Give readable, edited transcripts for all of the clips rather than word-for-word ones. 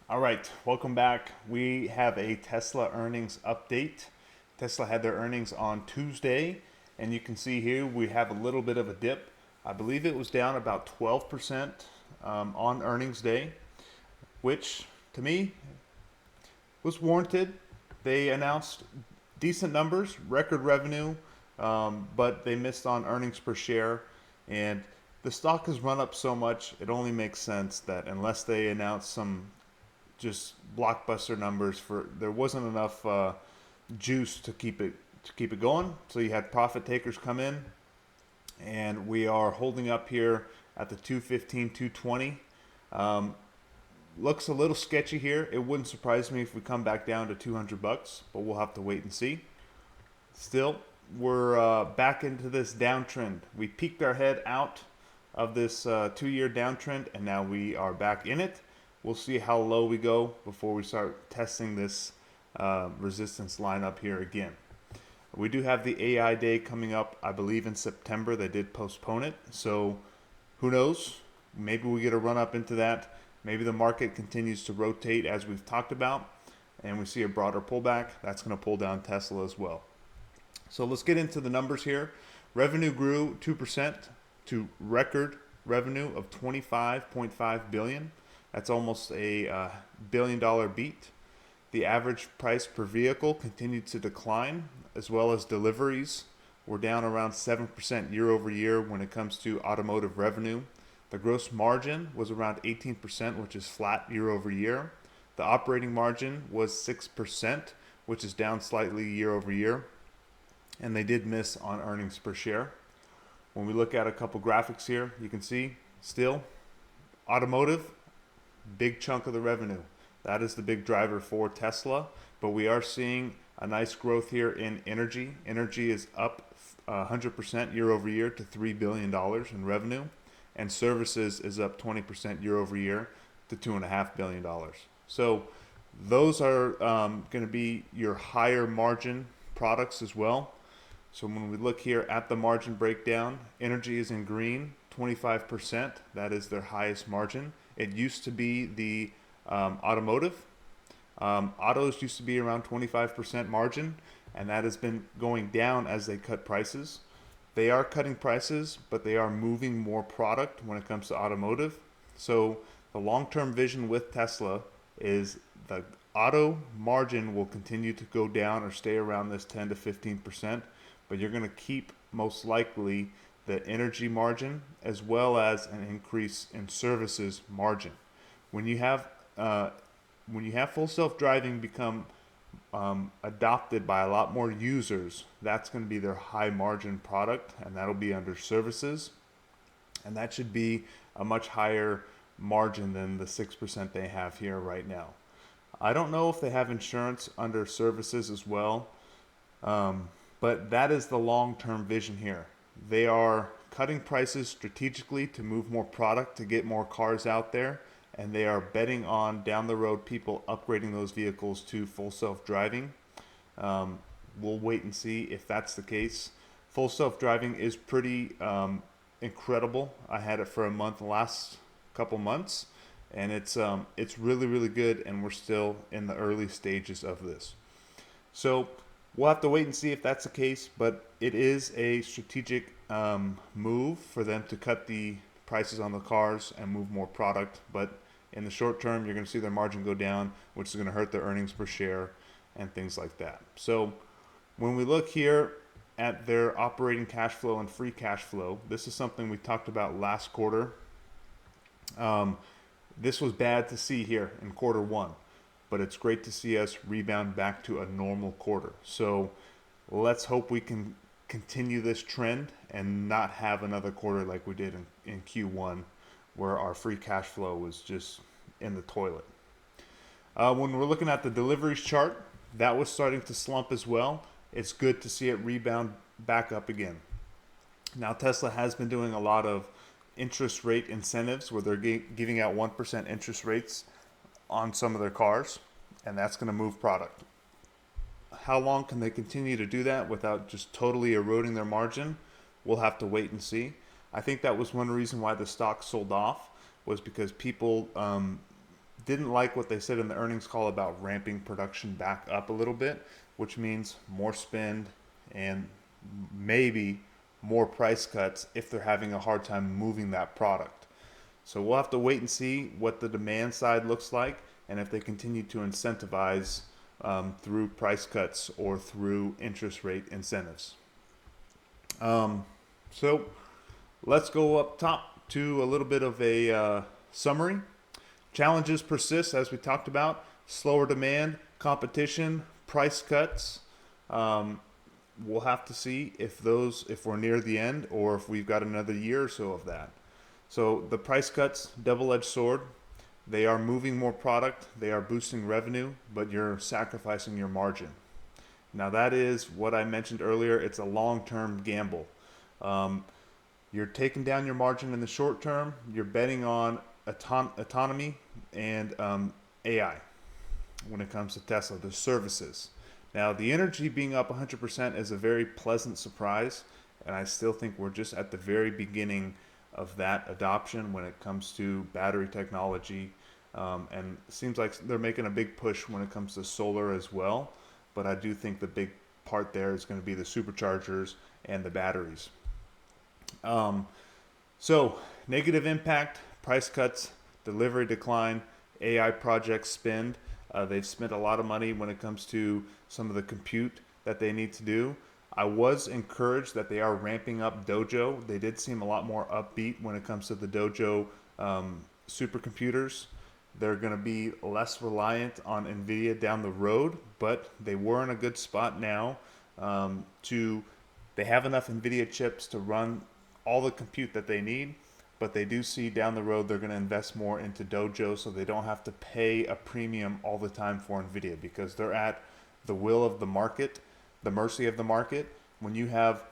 All right, welcome back. We have a Tesla earnings update. Tesla had their earnings on Tuesday, and you can see here we have a little bit of a dip. I believe it was down about 12% on earnings day, which to me was warranted. They announced decent numbers, record revenue, but they missed on earnings per share. And the stock has run up so much, it only makes sense that unless they announce some just blockbuster numbers, for there wasn't enough juice to keep it going. So you had profit takers come in, and we are holding up here at the 215, 220. Um, Looks a little sketchy here. It wouldn't surprise me if we come back down to 200 bucks, but we'll have to wait and see. Still, we're back into this downtrend. We peeked our head out of this 2-year downtrend, and now we are back in it. We'll see how low we go before we start testing this resistance line up here again. We do have the AI day coming up, I believe in September. They did postpone it, so who knows? Maybe we get a run up into that. Maybe the market continues to rotate as we've talked about, and we see a broader pullback. That's going to pull down Tesla as well. So let's get into the numbers here. Revenue grew 2% to record revenue of 25.5 billion. That's almost a $1 billion beat. The average price per vehicle continued to decline, as well as deliveries were down around 7% year over year when it comes to automotive revenue. The gross margin was around 18%, which is flat year over year. The operating margin was 6%, which is down slightly year over year. And they did miss on earnings per share. When we look at a couple graphics here, you can see still automotive, big chunk of the revenue. That is the big driver for Tesla. But we are seeing a nice growth here in energy. Energy is up 100% year over year to $3 billion in revenue. And services is up 20% year over year to $2.5 billion. So those are going to be your higher margin products as well. So when we look here at the margin breakdown, energy is in green, 25%. That is their highest margin. It used to be the automotive. Autos used to be around 25% margin, and that has been going down as they cut prices. They are cutting prices, but they are moving more product when it comes to automotive. So the long-term vision with Tesla is the auto margin will continue to go down or stay around this 10 to 15%, but you're going to keep most likely the energy margin as well as an increase in services margin. When you have full self-driving become adopted by a lot more users, that's going to be their high margin product, and that'll be under services, and that should be a much higher margin than the 6% they have here right now. I don't know if they have insurance under services as well, but that is the long-term vision here. They are cutting prices strategically to move more product, to get more cars out there, and they are betting on down the road people upgrading those vehicles to full self-driving. We'll wait and see if that's the case. Full self-driving is pretty incredible. I had it for a month, last couple months, and it's really, really good, and we're still in the early stages of this. So we'll have to wait and see if that's the case, but it is a strategic move for them to cut the prices on the cars and move more product. But in the short term, you're going to see their margin go down, which is going to hurt their earnings per share and things like that. So when we look here at their operating cash flow and free cash flow, this is something we talked about last quarter. This was bad to see here in quarter one, but it's great to see us rebound back to a normal quarter. So let's hope we can continue this trend and not have another quarter like we did in Q1, where our free cash flow was just in the toilet. When we're looking at the deliveries chart, that was starting to slump as well. It's good to see it rebound back up again. Now, Tesla has been doing a lot of interest rate incentives where they're giving out 1% interest rates on some of their cars, and that's going to move product. How long can they continue to do that without just totally eroding their margin? We'll have to wait and see. I think that was one reason why the stock sold off, was because people didn't like what they said in the earnings call about ramping production back up a little bit, which means more spend and maybe more price cuts if they're having a hard time moving that product. So we'll have to wait and see what the demand side looks like and if they continue to incentivize through price cuts or through interest rate incentives. So let's go up top to a little bit of a summary. Challenges persist, as we talked about: slower demand, competition, price cuts. We'll have to see if we're near the end or if we've got another year or so of that. So the price cuts, double-edged sword. They are moving more product, they are boosting revenue, but you're sacrificing your margin. Now that is what I mentioned earlier. It's a long-term gamble. You're taking down your margin in the short term. You're betting on autonomy and AI when it comes to Tesla, the services. Now, the energy being up 100% is a very pleasant surprise, and I still think we're just at the very beginning of that adoption when it comes to battery technology. And it seems like they're making a big push when it comes to solar as well, but I do think the big part there is going to be the superchargers and the batteries. So, negative impact, price cuts, delivery decline, AI project spend. They've spent a lot of money when it comes to some of the compute that they need to do. I was encouraged that they are ramping up Dojo. They did seem a lot more upbeat when it comes to the Dojo supercomputers. They're going to be less reliant on NVIDIA down the road, but they were in a good spot now. They have enough NVIDIA chips to run all the compute that they need, but they do see down the road they're going to invest more into Dojo so they don't have to pay a premium all the time for NVIDIA, because they're at the will of the market, the mercy of the market. When you have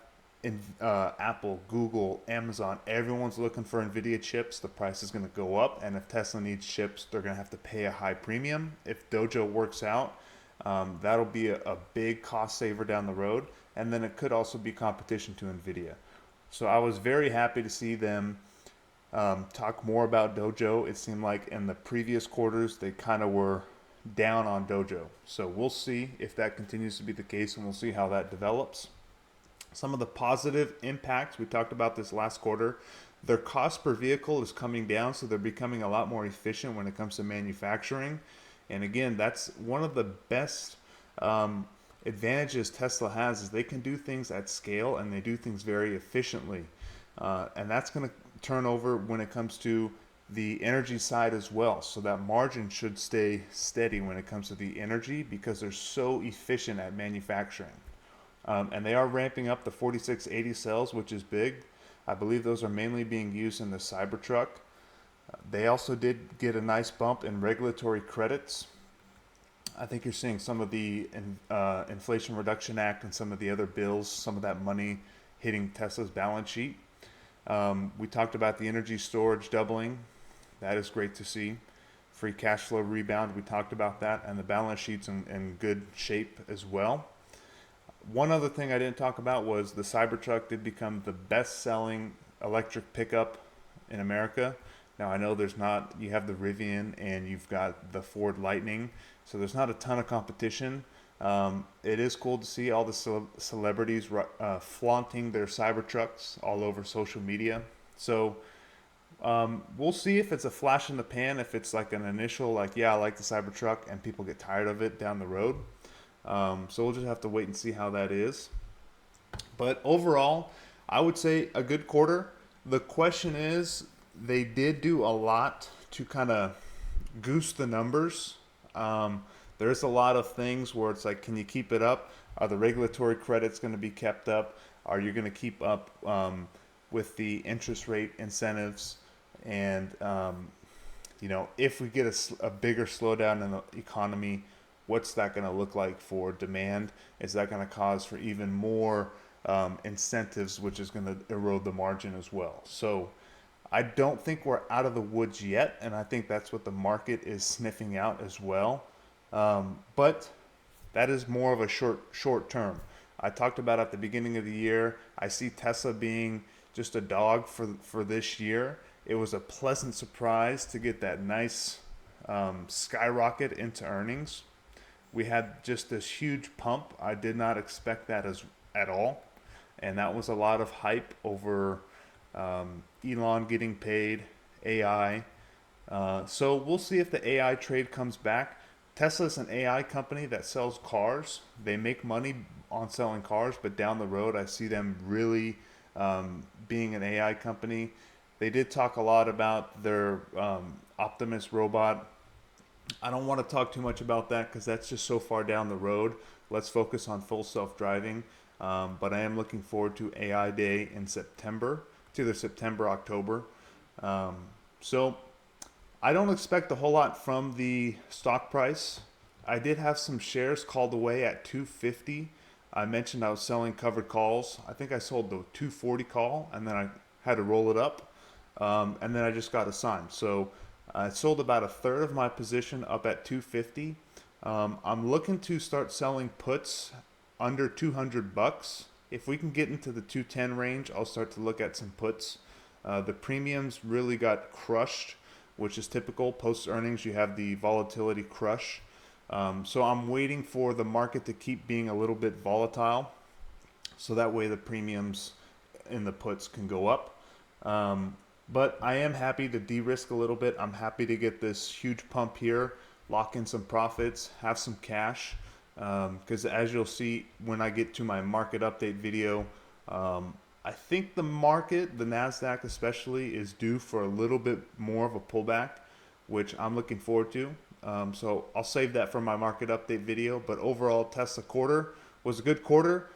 Apple, Google, Amazon, everyone's looking for NVIDIA chips, the price is going to go up, and if Tesla needs chips, they're going to have to pay a high premium. If Dojo works out, that'll be a big cost saver down the road, and then it could also be competition to NVIDIA. So I was very happy to see them talk more about Dojo. It seemed like in the previous quarters they kind of were down on Dojo. So we'll see if that continues to be the case, and we'll see how that develops. Some of the positive impacts, we talked about this last quarter. Their cost per vehicle is coming down, so they're becoming a lot more efficient when it comes to manufacturing. And again, that's one of the best advantages Tesla has, is they can do things at scale and they do things very efficiently. And that's going to turn over when it comes to the energy side as well. So that margin should stay steady when it comes to the energy, because they're so efficient at manufacturing. And they are ramping up the 4680 cells, which is big. I believe those are mainly being used in the Cybertruck. They also did get a nice bump in regulatory credits. I think you're seeing some of the Inflation Reduction Act and some of the other bills, some of that money hitting Tesla's balance sheet. We talked about the energy storage doubling. That is great to see. Free cash flow rebound, we talked about that, and the balance sheet's in good shape as well. One other thing I didn't talk about was the Cybertruck did become the best-selling electric pickup in America. Now I know you have the Rivian and you've got the Ford Lightning, so there's not a ton of competition. It is cool to see all the celebrities flaunting their Cybertrucks all over social media. So we'll see if it's a flash in the pan, if it's like an initial, I like the Cybertruck, and people get tired of it down the road. So we'll just have to wait and see how that is. But overall, I would say a good quarter. The question is, they did do a lot to kind of goose the numbers. There's a lot of things where it's like, can you keep it up? Are the regulatory credits going to be kept up? Are you going to keep up with the interest rate incentives? And, if we get a bigger slowdown in the economy, what's that going to look like for demand? Is that going to cause for even more incentives, which is going to erode the margin as well? So I don't think we're out of the woods yet, and I think that's what the market is sniffing out as well. But that is more of a short term. I talked about at the beginning of the year, I see Tesla being just a dog for this year. It was a pleasant surprise to get that nice skyrocket into earnings. We had just this huge pump. I did not expect that at all, and that was a lot of hype over Elon getting paid, AI. So we'll see if the AI trade comes back. Tesla's an AI company that sells cars. They make money on selling cars, but down the road, I see them really being an AI company. They did talk a lot about their Optimus robot. I don't want to talk too much about that because that's just so far down the road. Let's focus on full self-driving. But I am looking forward to AI Day in September, it's either September, October. So I don't expect a whole lot from the stock price. I did have some shares called away at 250. I mentioned I was selling covered calls. I think I sold the 240 call and then I had to roll it up. And then I just got assigned. So I sold about a third of my position up at 250. I'm looking to start selling puts under 200 bucks. If we can get into the 210 range, I'll start to look at some puts. The premiums really got crushed, which is typical. Post earnings, you have the volatility crush. So I'm waiting for the market to keep being a little bit volatile, so that way the premiums in the puts can go up. But I am happy to de-risk a little bit. I'm happy to get this huge pump here, lock in some profits, have some cash. Because as you'll see when I get to my market update video, I think the market, the NASDAQ especially, is due for a little bit more of a pullback, which I'm looking forward to. So I'll save that for my market update video. But overall, Tesla quarter was a good quarter.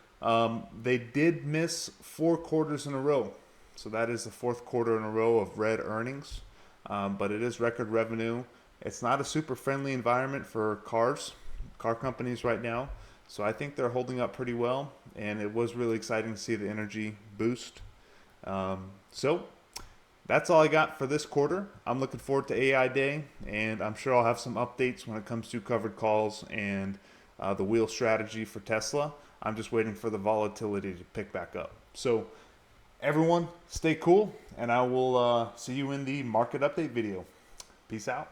They did miss 4 quarters in a row. So that is the 4th quarter in a row of red earnings. But it is record revenue. It's not a super friendly environment for car companies right now. So I think they're holding up pretty well. And it was really exciting to see the energy boost. So that's all I got for this quarter. I'm looking forward to AI Day. And I'm sure I'll have some updates when it comes to covered calls and the wheel strategy for Tesla. I'm just waiting for the volatility to pick back up. So everyone, stay cool, and I will see you in the market update video. Peace out.